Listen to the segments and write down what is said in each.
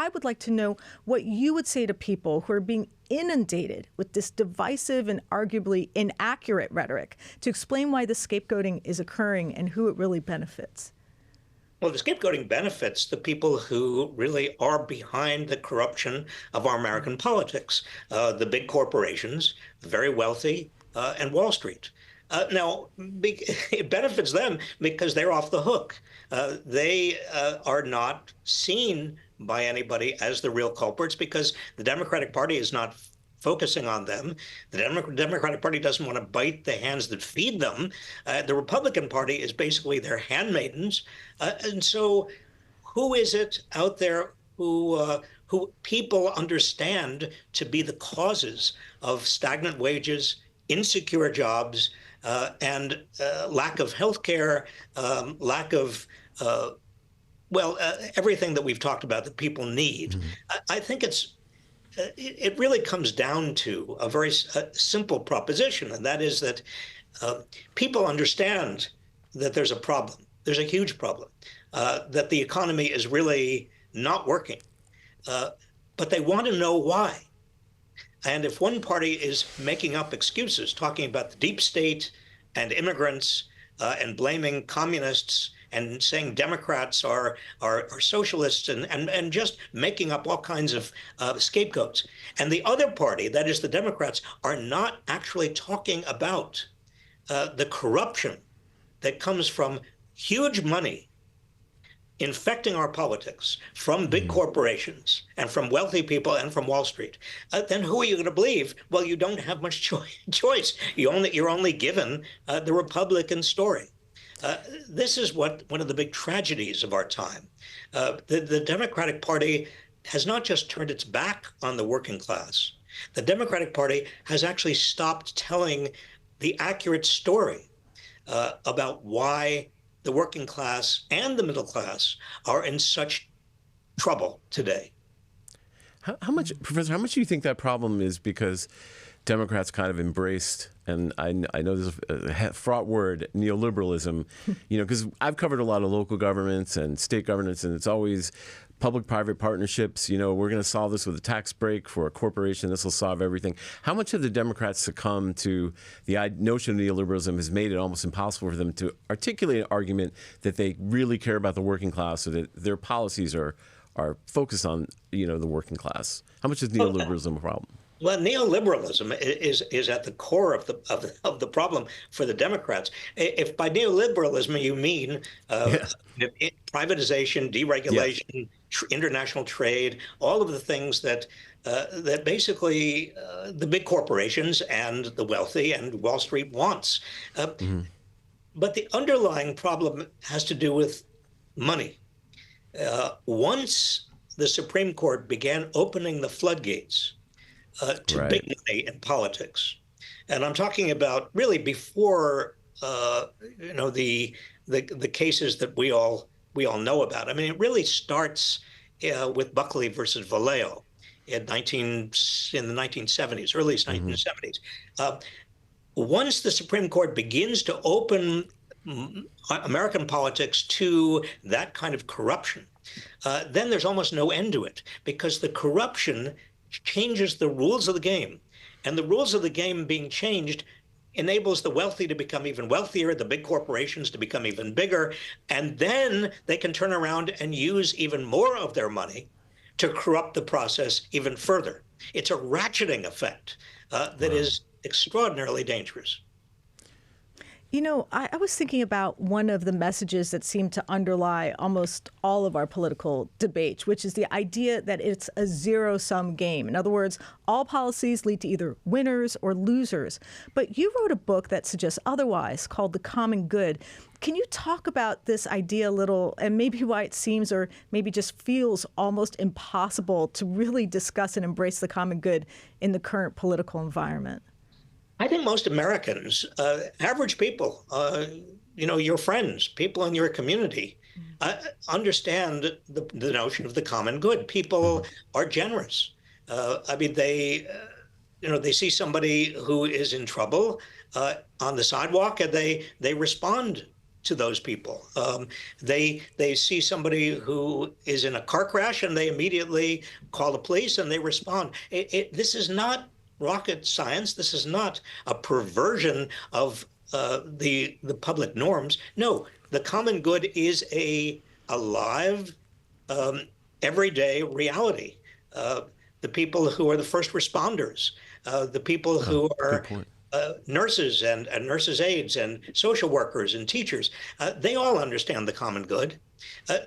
I would like to know what you would say to people who are being inundated with this divisive and arguably inaccurate rhetoric to explain why the scapegoating is occurring and who it really benefits. Well, the scapegoating benefits the people who really are behind the corruption of our American politics, the big corporations, the very wealthy, and Wall Street. Now, it benefits them because they're off the hook. They are not seen by anybody as the real culprits because the Democratic Party is not focusing on them. The Democratic Party doesn't want to bite the hands that feed them. The Republican Party is basically their handmaidens. And so who is it out there who people understand to be the causes of stagnant wages, insecure jobs, and lack of health care, lack of everything that we've talked about that people need? Mm-hmm. I think it really comes down to a very simple proposition, and that is that people understand that there's a problem. There's a huge problem, that the economy is really not working, but they want to know why. And if one party is making up excuses, talking about the deep state and immigrants and blaming communists and saying Democrats are socialists and just making up all kinds of scapegoats. And the other party, that is the Democrats, are not actually talking about the corruption that comes from huge money infecting our politics from big corporations and from wealthy people and from Wall Street, then who are you going to believe? Well, you don't have much choice. You're only given the Republican story. This is one of the big tragedies of our time. The Democratic Party has not just turned its back on the working class. The Democratic Party has actually stopped telling the accurate story about why the working class and the middle class are in such trouble today. How much, Professor, how much do you think that problem is because Democrats kind of embraced, and I know this is a fraught word, neoliberalism, because I've covered a lot of local governments and state governments, and it's always public-private partnerships. We're going to solve this with a tax break for a corporation. This will solve everything. How much have the Democrats succumbed to the notion of neoliberalism has made it almost impossible for them to articulate an argument that they really care about the working class, so that their policies are focused on, the working class? How much is neoliberalism a problem? Well, neoliberalism is at the core of the problem for the Democrats. If by neoliberalism you mean privatization, deregulation, international trade, all of the things that basically the big corporations and the wealthy and Wall Street wants. But the underlying problem has to do with money. Once the Supreme Court began opening the floodgates to big money in politics, and I'm talking about really before the cases that we all know about. I mean, it really starts with Buckley versus Vallejo in the 1970s, early 1970s. Once the Supreme Court begins to open American politics to that kind of corruption, then there's almost no end to it, because the corruption changes the rules of the game. And the rules of the game being changed enables the wealthy to become even wealthier, the big corporations to become even bigger, and then they can turn around and use even more of their money to corrupt the process even further. It's a ratcheting effect that is extraordinarily dangerous. I was thinking about one of the messages that seem to underlie almost all of our political debates, which is the idea that it's a zero-sum game. In other words, all policies lead to either winners or losers. But you wrote a book that suggests otherwise, called The Common Good. Can you talk about this idea a little, and maybe why it seems or maybe just feels almost impossible to really discuss and embrace the common good in the current political environment? I think most Americans, average people, your friends, people in your community, understand the notion of the common good. People are generous. They see somebody who is in trouble on the sidewalk, and they respond to those people. They see somebody who is in a car crash and they immediately call the police and they respond. This is not rocket science. This is not a perversion of the public norms. No, the common good is a alive, everyday reality. The people who are the first responders, the people who are nurses and nurses' aides and social workers and teachers, they all understand the common good.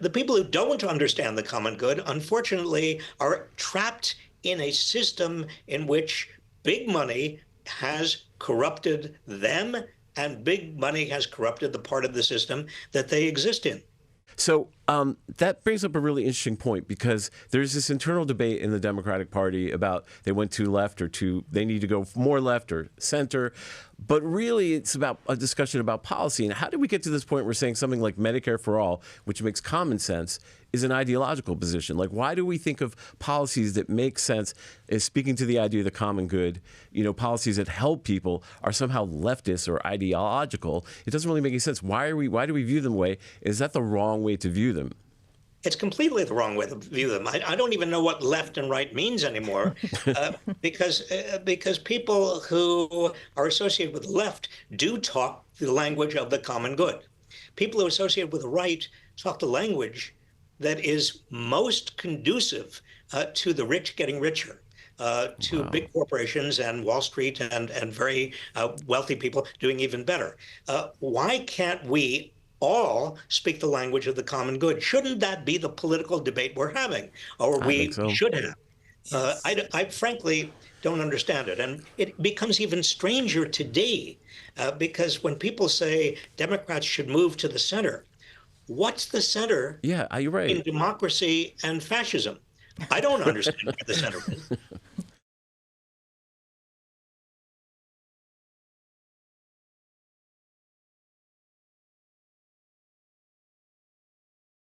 The people who don't understand the common good, unfortunately, are trapped in a system in which big money has corrupted them and big money has corrupted the part of the system that they exist in. So that brings up a really interesting point, because there's this internal debate in the Democratic Party about they went too left or they need to go more left or center. But really, it's about a discussion about policy. And how did we get to this point where saying something like Medicare for all, which makes common sense, is an ideological position? Like, why do we think of policies that make sense as speaking to the idea of the common good, policies that help people are somehow leftist or ideological? It doesn't really make any sense. Why do we view them that way? Is that the wrong way to view them? It's completely the wrong way to view them. I don't even know what left and right means anymore, because people who are associated with the left do talk the language of the common good. People who are associated with the right talk the language that is most conducive to the rich getting richer, to big corporations and Wall Street and very wealthy people doing even better. Why can't we all speak the language of the common good? Shouldn't that be the political debate we're having, or we should have? Yes. I frankly don't understand it. And it becomes even stranger today because when people say Democrats should move to the center, what's the center you're right. in democracy and fascism? I don't understand where the center is.